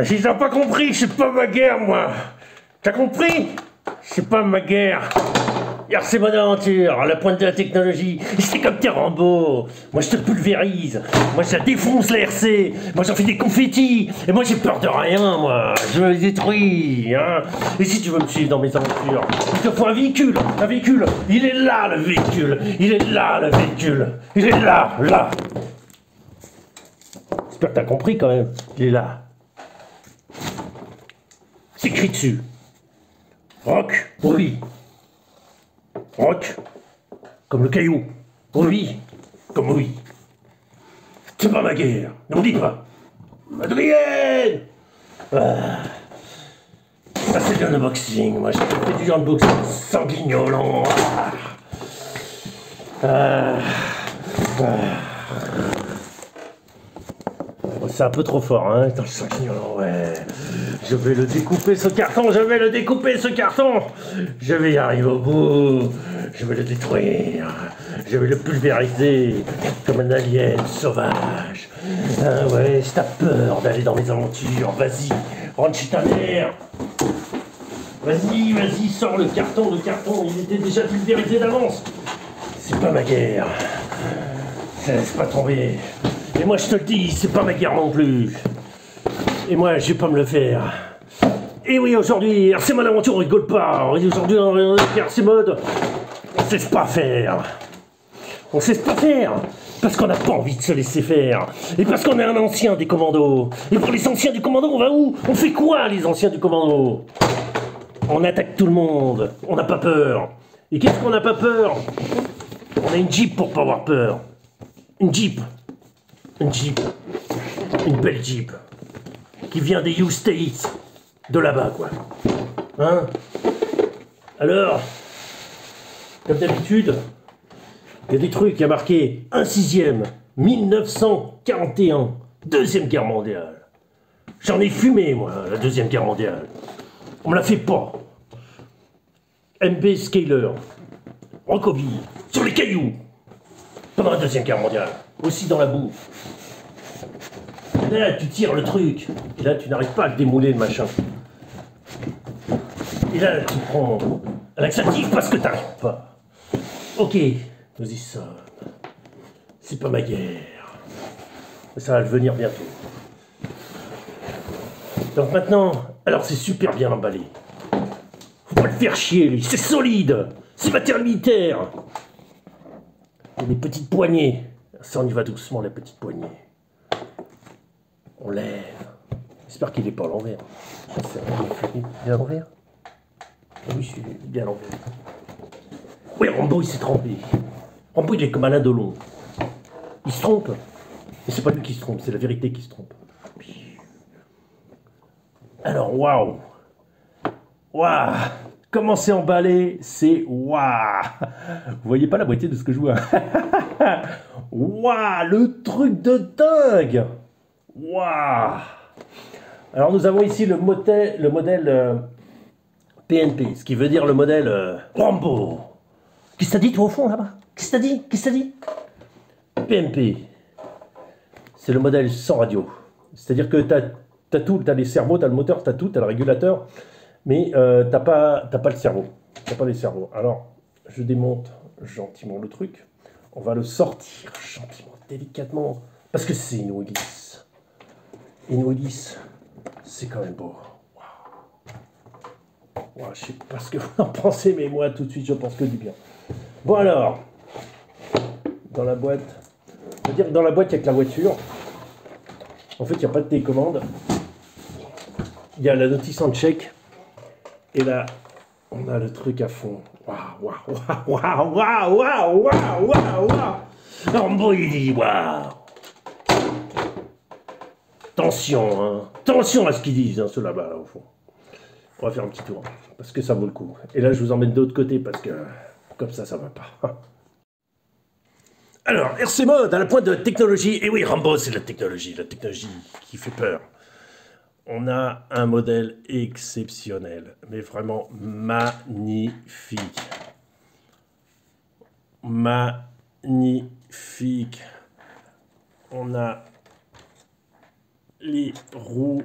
Si t'as pas compris, c'est pas ma guerre, moi. T'as compris? C'est pas ma guerre. C'est mon aventure, à la pointe de la technologie. C'est comme tes Rambo. Moi, je te pulvérise. Moi, je défonce la RC. Moi, j'en fais des confettis. Et moi, j'ai peur de rien, moi. Je me détruis, hein. Et si tu veux me suivre dans mes aventures, il te faut un véhicule. Un véhicule. Il est là, le véhicule. Il est là, le véhicule. Il est là, là. J'espère que t'as compris, quand même. Il est là. C'est écrit dessus. Rock, oui. Rock, comme le caillou. Oui, comme oui. C'est pas ma guerre, ne me dis pas. Adrienne. Ça c'est bien le boxing, moi j'ai fait du genre de boxing sanguignolant. C'est un peu trop fort, hein, dans le sanguignolant, ouais. Je vais le découper ce carton, je vais le découper ce carton. Je vais y arriver au bout. Je vais le détruire. Je vais le pulvériser comme un alien sauvage. Ah ouais, si t'as peur d'aller dans mes aventures, vas-y, rentre chez ta mère. Vas-y, vas-y, sors le carton, il était déjà pulvérisé d'avance. C'est pas ma guerre. Laisse pas tomber. Et moi je te le dis, c'est pas ma guerre non plus. Et moi, je vais pas me le faire. Et oui, aujourd'hui, c'est mon aventure, on rigole pas. Aujourd'hui, on RC Mode, on sait pas faire. On sait pas faire. Parce qu'on n'a pas envie de se laisser faire. Et parce qu'on est un ancien des commandos. Et pour les anciens du commando, on va où? On fait quoi, les anciens du commando? On attaque tout le monde. On n'a pas peur. Et qu'est-ce qu'on n'a pas peur? On a une Jeep pour pas avoir peur. Une Jeep. Une Jeep. Une belle Jeep. Qui vient des U-States, de là-bas, quoi. Hein? Alors, comme d'habitude, il y a des trucs, il y a marqué 1/6e, 1941, Deuxième Guerre mondiale. J'en ai fumé, moi, la Deuxième Guerre mondiale. On me la fait pas. MB Scaler, Rockabilly, sur les cailloux, pendant la Deuxième Guerre mondiale, aussi dans la boue. Et là, tu tires le truc, et là, tu n'arrives pas à le démouler, le machin. Et là, tu prends un laxatif parce que t'arrives pas. Ok, vas-y, ça. C'est pas ma guerre. Ça va venir bientôt. Donc maintenant, alors c'est super bien emballé. Faut pas le faire chier, lui. C'est solide. C'est matériel militaire. Il y a des petites poignées. Ça, on y va doucement, la petite poignée. On lève. J'espère qu'il n'est pas à l'envers. Il est à l'envers? Oui, je suis bien à l'envers. Oui, Rambo, il s'est trompé. Rambo, il est comme Alain Delon. Il se trompe. Et c'est pas lui qui se trompe, c'est la vérité qui se trompe. Alors, waouh. Waouh. Comment c'est emballé, c'est waouh. Vous voyez pas la moitié de ce que je vois. Waouh, le truc de dingue. Waouh. Alors nous avons ici le modèle PNP, ce qui veut dire le modèle Rambo. Qu'est-ce que t'as dit toi au fond là-bas? Qu'est-ce que t'as dit? Qu'est-ce que t'as dit? PNP, c'est le modèle sans radio. C'est-à-dire que t'as tout, t'as les cerveaux, t'as le moteur, t'as tout, t'as le régulateur, mais t'as pas le cerveau. T'as pas les cerveaux. Alors, je démonte gentiment le truc. On va le sortir gentiment, délicatement, parce que c'est une Willis. Une Willis, c'est quand même beau. Wow, je sais pas ce que vous en pensez, mais moi, tout de suite, je pense que du bien. Bon alors, dans la boîte, on va dire que dans la boîte, il n'y a que la voiture. En fait, il n'y a pas de télécommande. Il y a la notice en check. Et là, on a le truc à fond. Waouh, waouh, waouh, waouh, waouh, waouh, waouh, waouh. Rambo, il dit waouh. Attention, hein. Attention à ce qu'ils disent, hein, ceux là-bas, là, au fond. On va faire un petit tour, parce que ça vaut le coup. Et là, je vous emmène de l'autre côté, parce que comme ça va pas. Alors, RC Mode, à la pointe de la technologie. Et oui, Rambo, c'est la technologie qui fait peur. On a un modèle exceptionnel, mais vraiment magnifique. Magnifique. On a les roues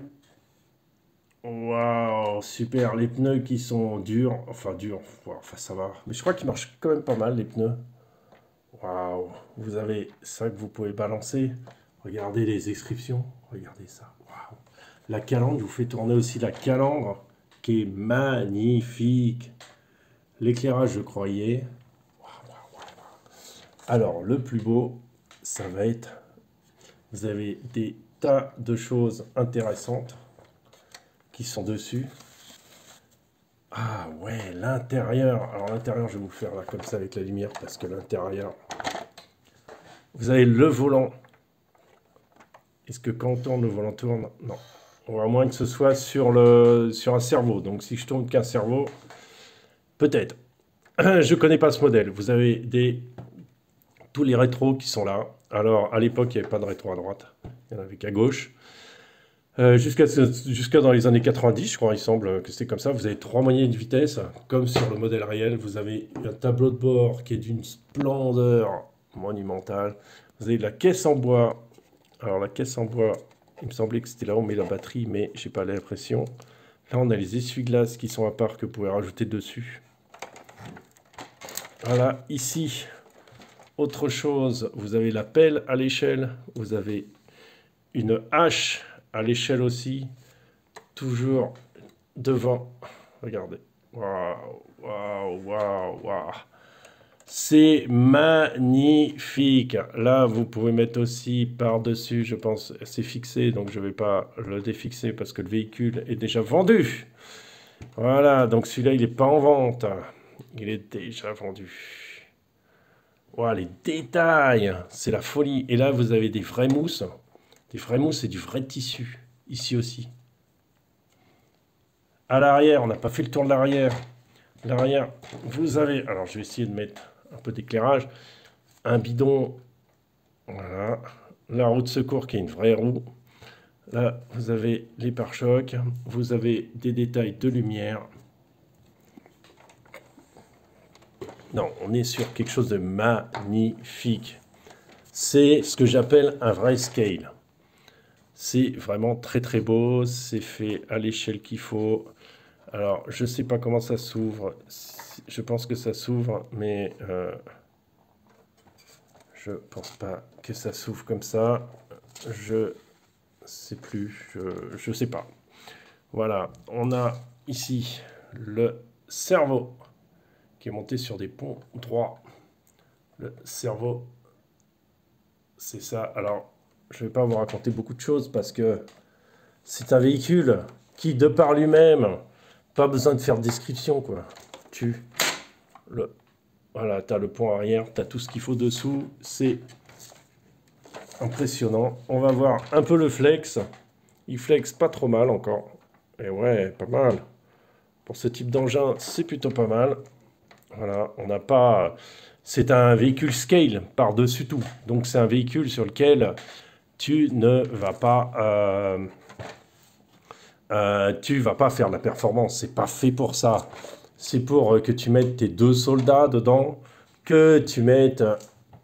Waouh, super. Les pneus qui sont durs. Enfin, durs. Enfin, ça va. Mais je crois qu'ils marchent quand même pas mal, les pneus. Waouh. Vous avez ça que vous pouvez balancer. Regardez les inscriptions. Regardez ça. Waouh. La calandre, je vous fais tourner aussi la calandre qui est magnifique. L'éclairage, je croyais. Alors, le plus beau, ça va être... Vous avez des tas de choses intéressantes qui sont dessus. Ah ouais, l'intérieur. Alors l'intérieur, je vais vous faire là comme ça avec la lumière parce que l'intérieur... Vous avez le volant. Est-ce que quand on tourne, le volant tourne? Non. Ou à moins que ce soit sur un cerveau. Donc si je tourne qu'un cerveau, peut-être. Je connais pas ce modèle. Vous avez tous les rétros qui sont là. Alors à l'époque, il n'y avait pas de rétro à droite. Il n'y en avait qu'à gauche. Jusqu'à dans les années 90, je crois, il semble que c'est comme ça. Vous avez 3 moyennes de vitesse, comme sur le modèle réel. Vous avez un tableau de bord qui est d'une splendeur monumentale. Vous avez la caisse en bois. Alors la caisse en bois, il me semblait que c'était là où on met la batterie, mais j'ai pas l'impression. Là, on a les essuie-glaces qui sont à part que vous pouvez rajouter dessus. Voilà, ici, autre chose, vous avez la pelle à l'échelle. Vous avez une hache à l'échelle aussi, toujours devant. Regardez. Waouh, waouh, waouh, waouh. C'est magnifique. Là, vous pouvez mettre aussi par-dessus, je pense, c'est fixé, donc je ne vais pas le défixer parce que le véhicule est déjà vendu. Voilà, donc celui-là, il n'est pas en vente. Il est déjà vendu. Waouh, les détails, c'est la folie. Et là, vous avez des vraies mousses. Des vraies mousses et du vrai tissu, ici aussi. À l'arrière, on n'a pas fait le tour de l'arrière. L'arrière, vous avez... Alors, je vais essayer de mettre un peu d'éclairage. Un bidon, voilà. La roue de secours qui est une vraie roue. Là, vous avez les pare-chocs. Vous avez des détails de lumière. Non, on est sur quelque chose de magnifique. C'est ce que j'appelle un vrai scale. C'est vraiment très très beau. C'est fait à l'échelle qu'il faut. Alors, je ne sais pas comment ça s'ouvre. Je pense que ça s'ouvre, mais je pense pas que ça s'ouvre comme ça. Je sais plus. Je sais pas. Voilà, on a ici le cerveau qui est monté sur des ponts droits. Le cerveau, c'est ça. Alors, je ne vais pas vous raconter beaucoup de choses parce que c'est un véhicule qui, de par lui-même, pas besoin de faire de description, quoi. Voilà, tu as le pont arrière, tu as tout ce qu'il faut dessous. C'est impressionnant. On va voir un peu le flex. Il flex pas trop mal encore. Et ouais, pas mal. Pour ce type d'engin, c'est plutôt pas mal. Voilà, on n'a pas... C'est un véhicule scale par-dessus tout. Donc c'est un véhicule sur lequel tu ne vas pas... tu vas pas faire de la performance. C'est pas fait pour ça. C'est pour que tu mettes tes 2 soldats dedans, que tu mettes...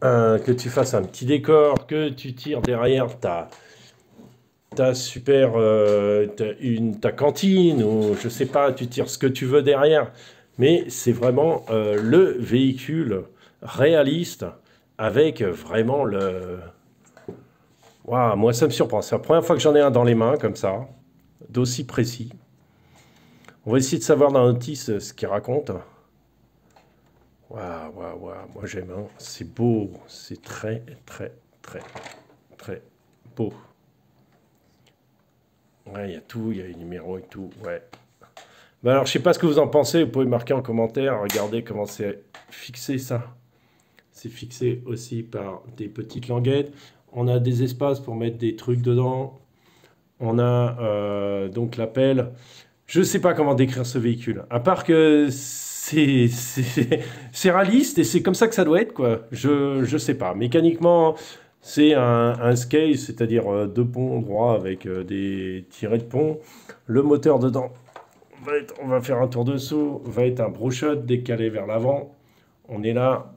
que tu fasses un petit décor, que tu tires derrière ta super ta cantine ou je sais pas, tu tires ce que tu veux derrière. Mais c'est vraiment le véhicule réaliste avec vraiment le... Waouh, moi ça me surprend. C'est la première fois que j'en ai un dans les mains comme ça, d'aussi précis. On va essayer de savoir dans la notice ce qu'il raconte. Waouh, waouh, waouh, moi j'aime. Hein. C'est beau, c'est très, très, très, très beau. Ouais, il y a tout, il y a les numéros et tout, ouais. Ben alors, je sais pas ce que vous en pensez, vous pouvez marquer en commentaire. Regardez comment c'est fixé, ça. C'est fixé aussi par des petites languettes. On a des espaces pour mettre des trucs dedans. On a donc la pelle. Je sais pas comment décrire ce véhicule. À part que c'est réaliste et c'est comme ça que ça doit être, quoi. Je sais pas. Mécaniquement... C'est un scale, c'est-à-dire 2 ponts droits avec des tirets de pont. Le moteur dedans, on va faire un tour dessous, va être un broshot décalé vers l'avant. On est là,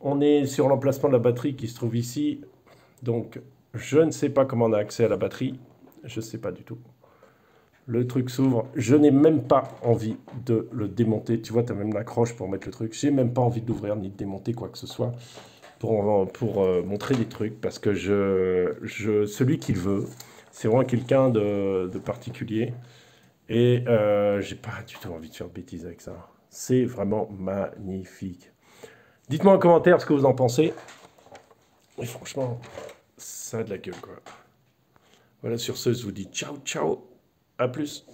on est sur l'emplacement de la batterie qui se trouve ici. Donc, je ne sais pas comment on a accès à la batterie. Je ne sais pas du tout. Le truc s'ouvre. Je n'ai même pas envie de le démonter. Tu vois, tu as même l'accroche pour mettre le truc. J'ai même pas envie de l'ouvrir ni de démonter quoi que ce soit pour montrer des trucs parce que celui qu'il veut, c'est vraiment quelqu'un de particulier. Et j'ai pas du tout envie de faire de bêtises avec ça. C'est vraiment magnifique. Dites-moi en commentaire ce que vous en pensez. Et franchement, ça a de la gueule quoi. Voilà, sur ce, je vous dis ciao, ciao. À plus.